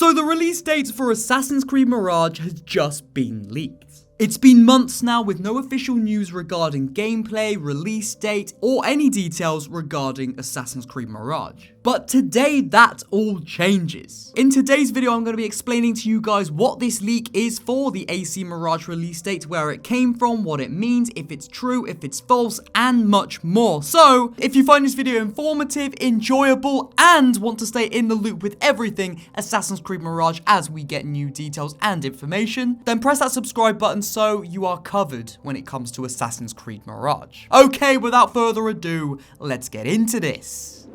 So the release date for Assassin's Creed Mirage has just been leaked. It's been months now with no official news regarding gameplay, release date, or any details regarding Assassin's Creed Mirage. But today that all changes. In today's video, I'm going to be explaining to you guys what this leak is for the AC Mirage release date, where it came from, what it means, if it's true, if it's false, and much more. So, if you find this video informative, enjoyable, and want to stay in the loop with everything Assassin's Creed Mirage as we get new details and information, then press that subscribe button so you are covered when it comes to Assassin's Creed Mirage. Okay, without further ado, let's get into this.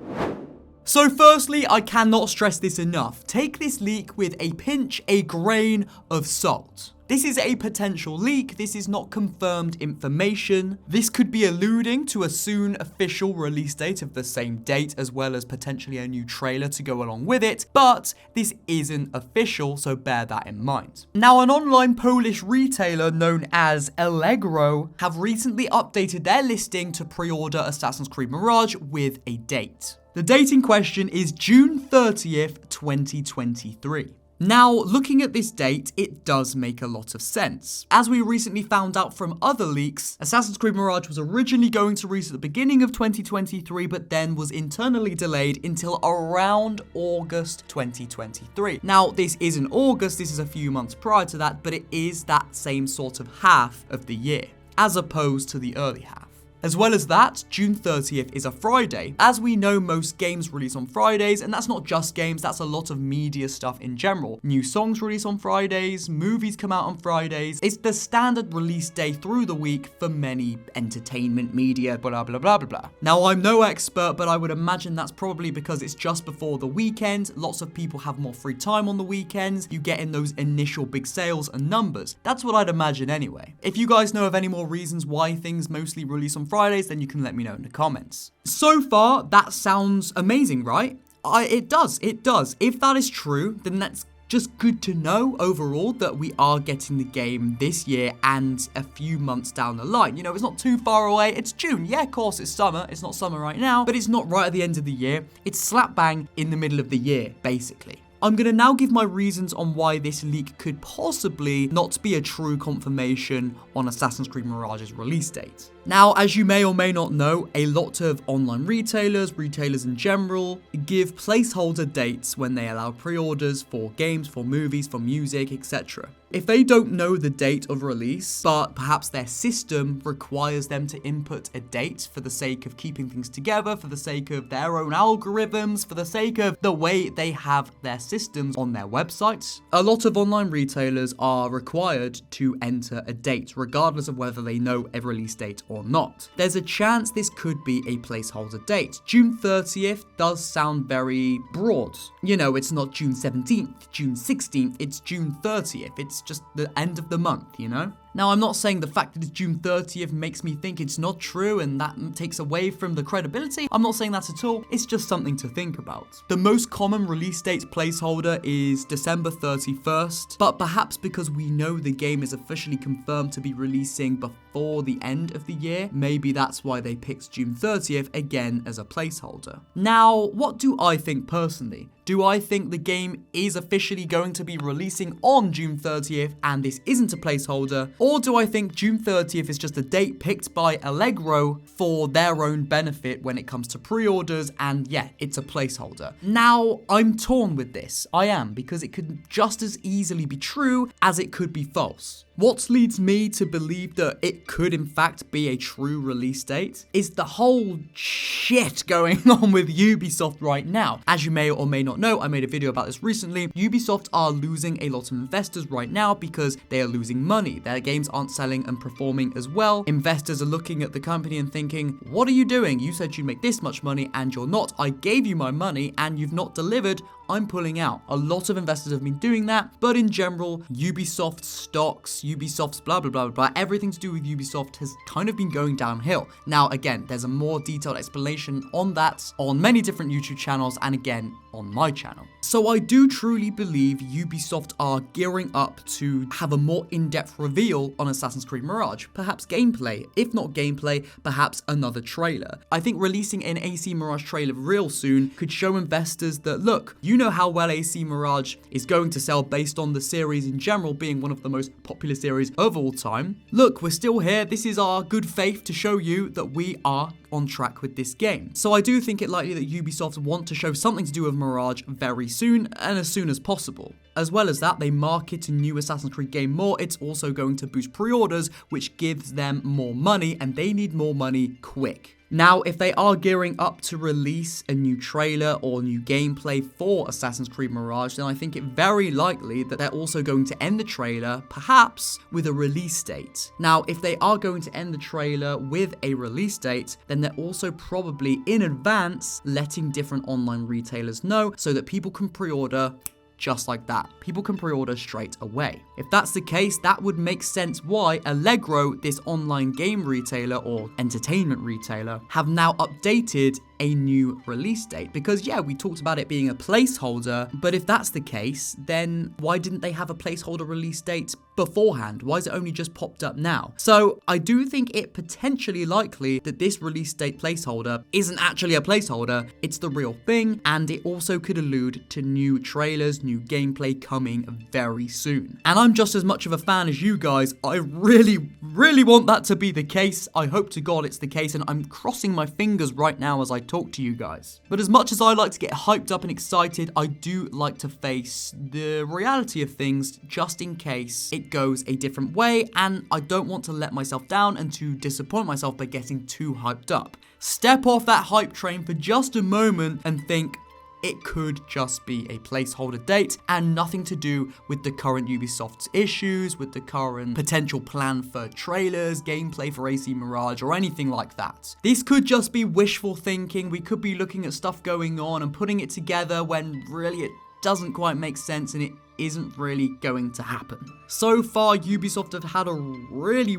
So firstly, I cannot stress this enough. Take this leak with a grain of salt. This is a potential leak, this is not confirmed information. This could be alluding to a soon official release date of the same date, as well as potentially a new trailer to go along with it, but this isn't official, so bear that in mind. Now, an online Polish retailer known as Allegro have recently updated their listing to pre-order Assassin's Creed Mirage with a date. The date in question is June 30th, 2023. Now, looking at this date, it does make a lot of sense. As we recently found out from other leaks, Assassin's Creed Mirage was originally going to release at the beginning of 2023, but then was internally delayed until around August 2023. Now, this isn't August, this is a few months prior to that, but it is that same sort of half of the year, as opposed to the early half. As well as that, June 30th is a Friday. As we know, most games release on Fridays, and that's not just games, that's a lot of media stuff in general. New songs release on Fridays, movies come out on Fridays. It's the standard release day through the week for many entertainment media, blah, blah, blah, blah, blah. Now, I'm no expert, but I would imagine that's probably because it's just before the weekend. Lots of people have more free time on the weekends. You get in those initial big sales and numbers. That's what I'd imagine anyway. If you guys know of any more reasons why things mostly release on Fridays, then you can let me know in the comments. So far, that sounds amazing, right? It does. If that is true, then that's just good to know overall that we are getting the game this year and a few months down the line. You know, it's not too far away. It's June. Yeah, of course, it's summer. It's not summer right now, but it's not right at the end of the year. It's slap bang in the middle of the year, basically. I'm going to now give my reasons on why this leak could possibly not be a true confirmation on Assassin's Creed Mirage's release date. Now, as you may or may not know, a lot of online retailers in general, give placeholder dates when they allow pre-orders for games, for movies, for music, etc. If they don't know the date of release, but perhaps their system requires them to input a date for the sake of keeping things together, for the sake of their own algorithms, for the sake of the way they have their systems on their websites, a lot of online retailers are required to enter a date, regardless of whether they know a release date or not. There's a chance this could be a placeholder date. June 30th does sound very broad. You know, it's not June 17th, June 16th, it's June 30th. It's just the end of the month, you know? Now, I'm not saying the fact that it's June 30th makes me think it's not true and that takes away from the credibility. I'm not saying that at all. It's just something to think about. The most common release date placeholder is December 31st, but perhaps because we know the game is officially confirmed to be releasing before the end of the year, maybe that's why they picked June 30th again as a placeholder. Now, what do I think personally? Do I think the game is officially going to be releasing on June 30th and this isn't a placeholder? Or do I think June 30th is just a date picked by Allegro for their own benefit when it comes to pre-orders and yeah, it's a placeholder? Now, I'm torn with this. I am, because it could just as easily be true as it could be false. What leads me to believe that it could in fact be a true release date is the whole shit going on with Ubisoft right now. As you may or may not know, I made a video about this recently. Ubisoft are losing a lot of investors right now because they are losing money. Their games aren't selling and performing as well. Investors are looking at the company and thinking, what are you doing? You said you'd make this much money and you're not. I gave you my money and you've not delivered. I'm pulling out. A lot of investors have been doing that, but in general, Ubisoft stocks, Ubisoft's blah, blah, blah, blah, everything to do with Ubisoft has kind of been going downhill. Now, again, there's a more detailed explanation on that on many different YouTube channels and again, on my channel. So I do truly believe Ubisoft are gearing up to have a more in-depth reveal on Assassin's Creed Mirage, perhaps gameplay, if not gameplay, perhaps another trailer. I think releasing an AC Mirage trailer real soon could show investors that, look, you know how well AC Mirage is going to sell based on the series in general being one of the most popular series of all time. Look, we're still here. This is our good faith to show you that we are on track with this game. So I do think it likely that Ubisoft want to show something to do with Mirage very soon and as soon as possible. As well as that, they market a new Assassin's Creed game more. It's also going to boost pre-orders, which gives them more money, and they need more money quick. Now, if they are gearing up to release a new trailer or new gameplay for Assassin's Creed Mirage, then I think it very likely that they're also going to end the trailer, perhaps with a release date. Now, if they are going to end the trailer with a release date, then they're also probably in advance letting different online retailers know so that people can pre-order just like that. People can pre-order straight away. If that's the case, that would make sense why Allegro, this online game retailer or entertainment retailer, have now updated a new release date. Because yeah, we talked about it being a placeholder, but if that's the case, then why didn't they have a placeholder release date beforehand? Why is it only just popped up now? So I do think it potentially likely that this release date placeholder isn't actually a placeholder, it's the real thing, and it also could allude to new trailers, new gameplay coming very soon. And I'm just as much of a fan as you guys. I really want that to be the case. I hope to God it's the case, and I'm crossing my fingers right now as I talk to you guys. But as much as I like to get hyped up and excited, I do like to face the reality of things just in case it goes a different way, and I don't want to let myself down and to disappoint myself by getting too hyped up. Step off that hype train for just a moment and think, it could just be a placeholder date and nothing to do with the current Ubisoft's issues, with the current potential plan for trailers, gameplay for AC Mirage, or anything like that. This could just be wishful thinking. We could be looking at stuff going on and putting it together when really it doesn't quite make sense and it isn't really going to happen. So far, Ubisoft have had a really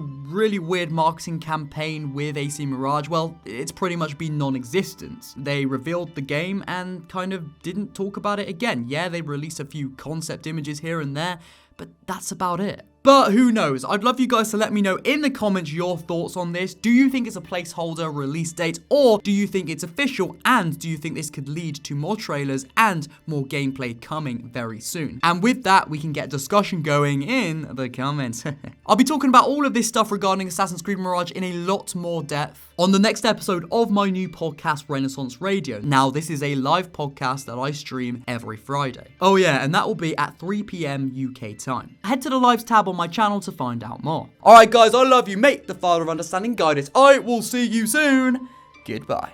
weird marketing campaign with AC Mirage. Well, it's pretty much been non-existent. They revealed the game and kind of didn't talk about it again. Yeah, they released a few concept images here and there, but that's about it. But who knows? I'd love you guys to let me know in the comments your thoughts on this. Do you think it's a placeholder release date, or do you think it's official, and do you think this could lead to more trailers and more gameplay coming very soon? And with that, we can get discussion going in the comments. I'll be talking about all of this stuff regarding Assassin's Creed Mirage in a lot more depth on the next episode of my new podcast, Renaissance Radio. Now, this is a live podcast that I stream every Friday. Oh yeah, and that will be at 3 p.m. UK time. Head to the lives tab on my channel to find out more. Alright guys, I love you. May the Father of Understanding guide us. I will see you soon. Goodbye.